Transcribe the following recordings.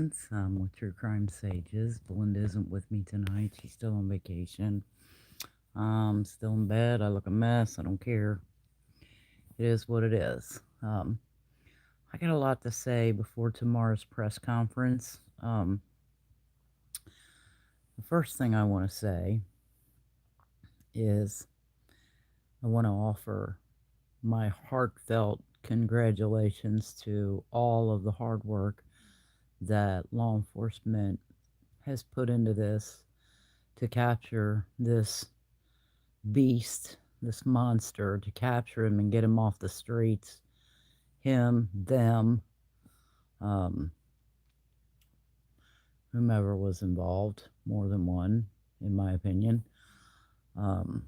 Conference with True Crime Sages. Belinda isn't with me tonight. She's still on vacation. Still in bed. I look a mess. I don't care. It is what it is. I got a lot to say before tomorrow's press conference. The first thing I want to say is I want to offer my heartfelt congratulations to all of the hard work that law enforcement has put into this to capture this beast, this monster, to capture him and get him off the streets. Him, them, um, whomever was involved, more than one, in my opinion. Um,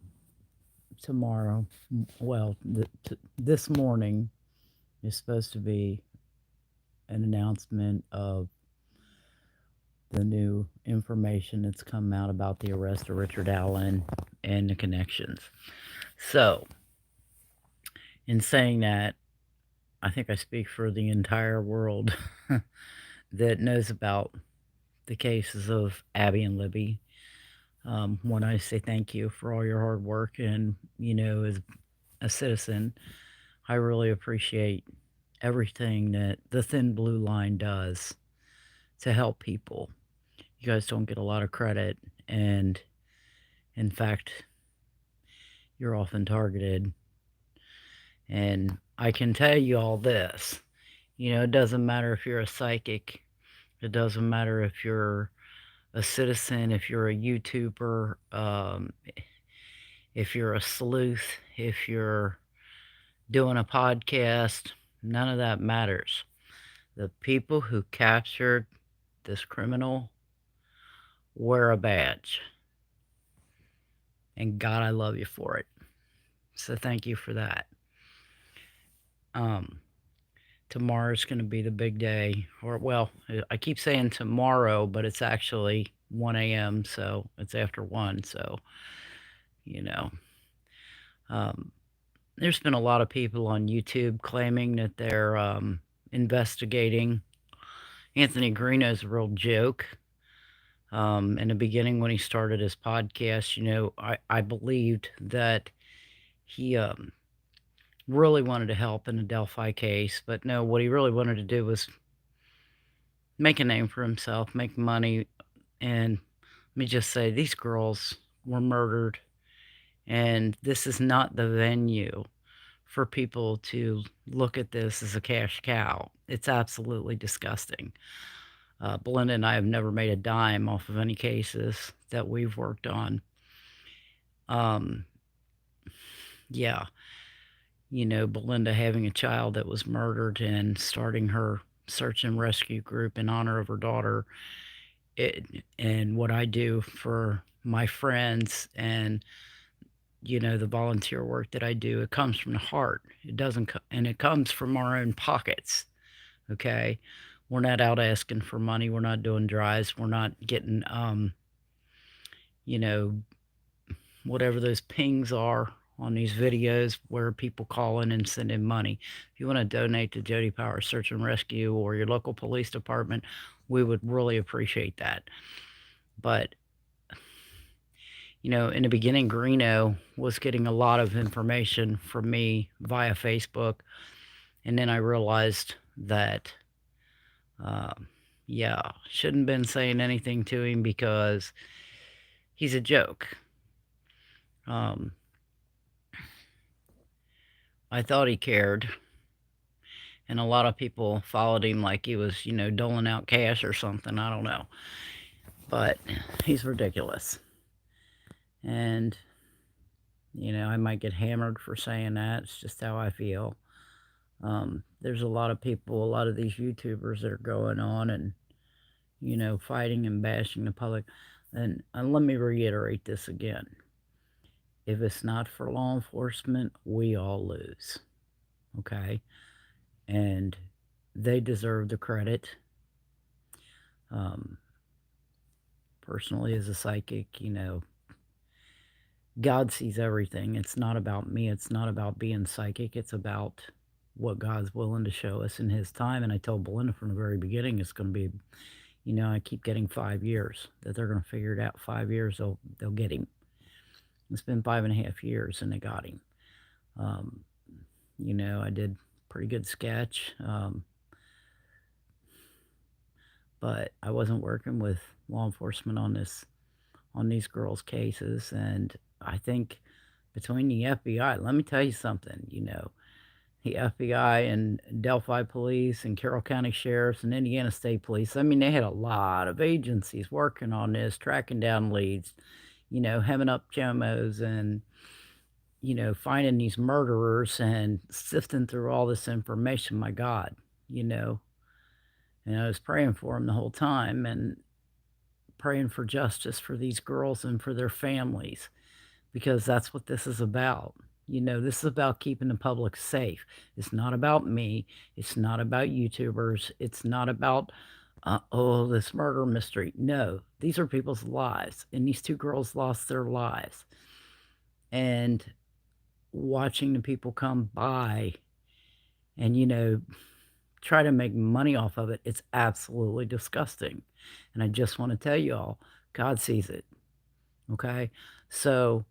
Tomorrow, well, this morning is supposed to be an announcement of the new information that's come out about the arrest of Richard Allen and the connections. So, in saying that, I think I speak for the entire world that knows about the cases of Abby and Libby. When I say thank you for all your hard work, and as a citizen, I really appreciate everything that the Thin Blue Line does to help people. You guys don't get a lot of credit, and in fact, you're often targeted. And I can tell you all this. It doesn't matter if you're a psychic. It doesn't matter if you're a citizen, if you're a YouTuber, if you're a sleuth, if you're doing a podcast. None of that matters. The people who captured this criminal wear a badge. And God, I love you for it. So thank you for that. Tomorrow's going to be the big day. Or, well, I keep saying tomorrow, but it's actually 1 a.m., so it's after 1, so, there's been a lot of people on YouTube claiming that they're investigating. Anthony Greeno's a real joke. In the beginning, when he started his podcast, I believed that he really wanted to help in the Delphi case, but no, what he really wanted to do was make a name for himself, make money, and let me just say, these girls were murdered, and this is not the venue for people to look at this as a cash cow. It's absolutely disgusting. Belinda and I have never made a dime off of any cases that we've worked on. Yeah, Belinda having a child that was murdered and starting her search and rescue group in honor of her daughter. And what I do for my friends and the volunteer work that I do, it comes from the heart. It doesn't, and it comes from our own pockets. Okay, we're not out asking for money. We're not doing drives. We're not getting, whatever those pings are on these videos where people call in and send in money. If you want to donate to Jody Power Search and Rescue or your local police department, we would really appreciate that. But in the beginning, Greeno was getting a lot of information from me via Facebook. And then I realized that, shouldn't been saying anything to him because he's a joke. I thought he cared. And a lot of people followed him like he was, doling out cash or something. I don't know. But he's ridiculous. And, I might get hammered for saying that. It's just how I feel. There's a lot of people, a lot of these YouTubers that are going on and, fighting and bashing the public. And let me reiterate this again. If it's not for law enforcement, we all lose. Okay? And they deserve the credit. Personally, as a psychic, God sees everything. It's not about me. It's not about being psychic. It's about what God's willing to show us in His time. And I told Belinda from the very beginning, it's going to be, I keep getting 5 years, that they're gonna figure it out. 5 years, they'll get him. It's been 5.5 years, and they got him. Um, I did pretty good sketch, but I wasn't working with law enforcement on these girls' cases, and I think between the FBI, let me tell you something, the FBI and Delphi Police and Carroll County Sheriffs and Indiana State Police, I mean, they had a lot of agencies working on this, tracking down leads, hemming up chomos and, finding these murderers and sifting through all this information. My God, you know. And I was praying for them the whole time and praying for justice for these girls and for their families, because that's what this is about. This is about keeping the public safe. It's not about me. It's not about YouTubers. It's not about, oh, this murder mystery. No, these are people's lives. And these two girls lost their lives. And watching the people come by and, try to make money off of it, it's absolutely disgusting. And I just want to tell you all, God sees it. Okay? So,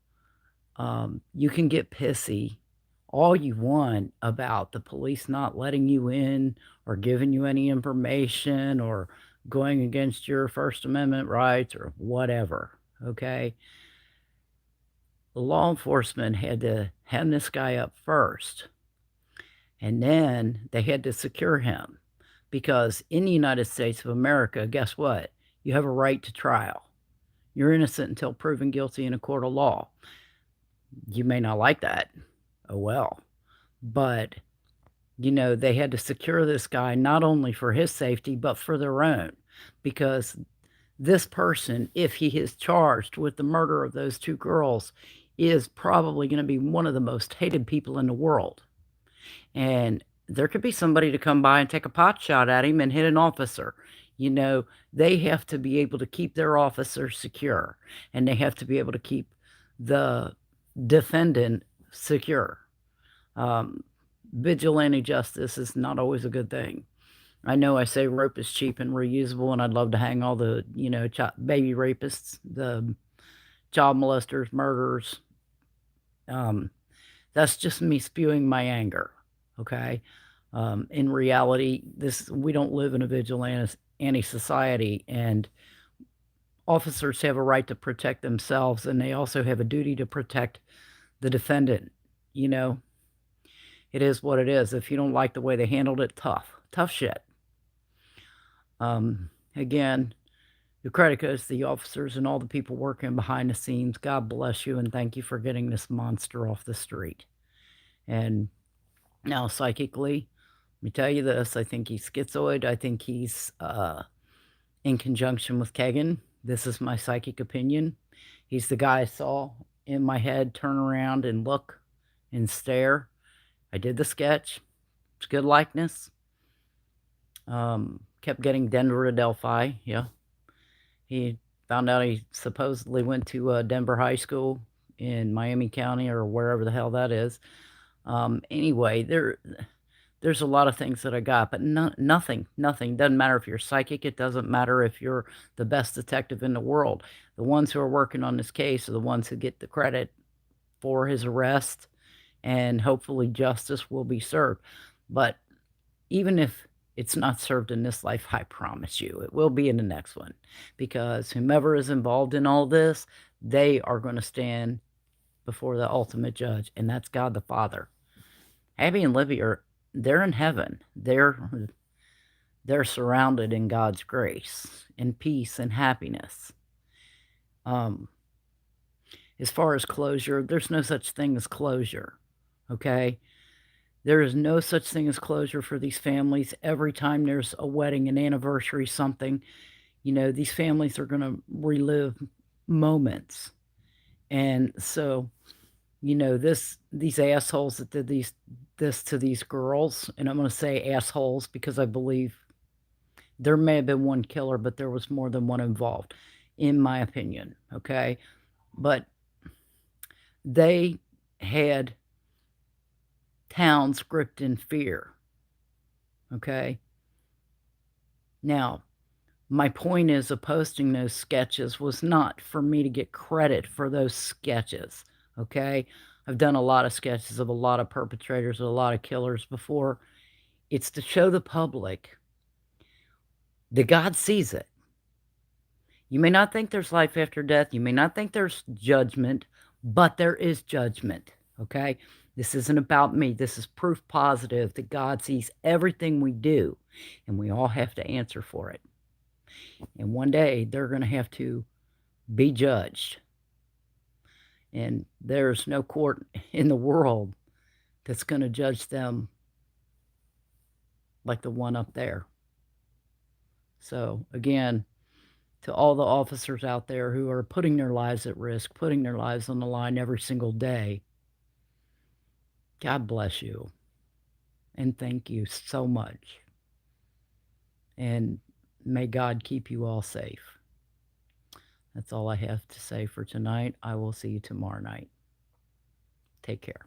you can get pissy all you want about the police not letting you in or giving you any information or going against your First Amendment rights or whatever. Okay? Law enforcement had to hem this guy up first, and then they had to secure him, because in the United States of America, guess what? You have a right to trial. You're innocent until proven guilty in a court of law. You may not like that. Oh, well. But, they had to secure this guy not only for his safety, but for their own. Because this person, if he is charged with the murder of those two girls, is probably going to be one of the most hated people in the world. And there could be somebody to come by and take a pot shot at him and hit an officer. They have to be able to keep their officers secure, and they have to be able to keep the defendant secure. Vigilante justice is not always a good thing. I know I say rope is cheap and reusable, and I'd love to hang all the, baby rapists, the child molesters, murderers. That's just me spewing my anger, okay? In reality, we don't live in a vigilante society, and officers have a right to protect themselves, and they also have a duty to protect the defendant. It is what it is. If you don't like the way they handled it, tough shit. Again, the credit goes to the officers and all the people working behind the scenes. God bless you, and thank you for getting this monster off the street. And now, psychically, let me tell you this, I think he's schizoid. I think he's in conjunction with Kagan. This is my psychic opinion. He's the guy I saw in my head turn around and look and stare. I did the sketch. It's good likeness. Kept getting Denver to Delphi. Yeah. He found out he supposedly went to Denver High School in Miami County or wherever the hell that is. Anyway, there's a lot of things that I got, but nothing. Doesn't matter if you're psychic. It doesn't matter if you're the best detective in the world. The ones who are working on this case are the ones who get the credit for his arrest, and hopefully justice will be served. But even if it's not served in this life, I promise you, it will be in the next one. Because whomever is involved in all this, they are going to stand before the ultimate judge, and that's God the Father. Abby and Livy they're in heaven. They're surrounded in God's grace and peace and happiness. As far as closure, there's no such thing as closure, okay? There is no such thing as closure for these families. Every time there's a wedding, an anniversary, something, these families are going to relive moments. And so, these assholes that did this to these girls, and I'm going to say assholes because I believe there may have been one killer, but there was more than one involved, in my opinion, okay? But they had towns gripped in fear, okay? Now, My point is of posting those sketches was not for me to get credit for those sketches, okay? I've done a lot of sketches of a lot of perpetrators, a lot of killers before. It's to show the public that God sees it. You may not think there's life after death. You may not think there's judgment, but there is judgment, okay? This isn't about me. This is proof positive that God sees everything we do, and we all have to answer for it. And one day, they're going to have to be judged. And there's no court in the world that's going to judge them like the one up there. So, again, to all the officers out there who are putting their lives at risk, putting their lives on the line every single day, God bless you. And thank you so much. And may God keep you all safe. That's all I have to say for tonight. I will see you tomorrow night. Take care.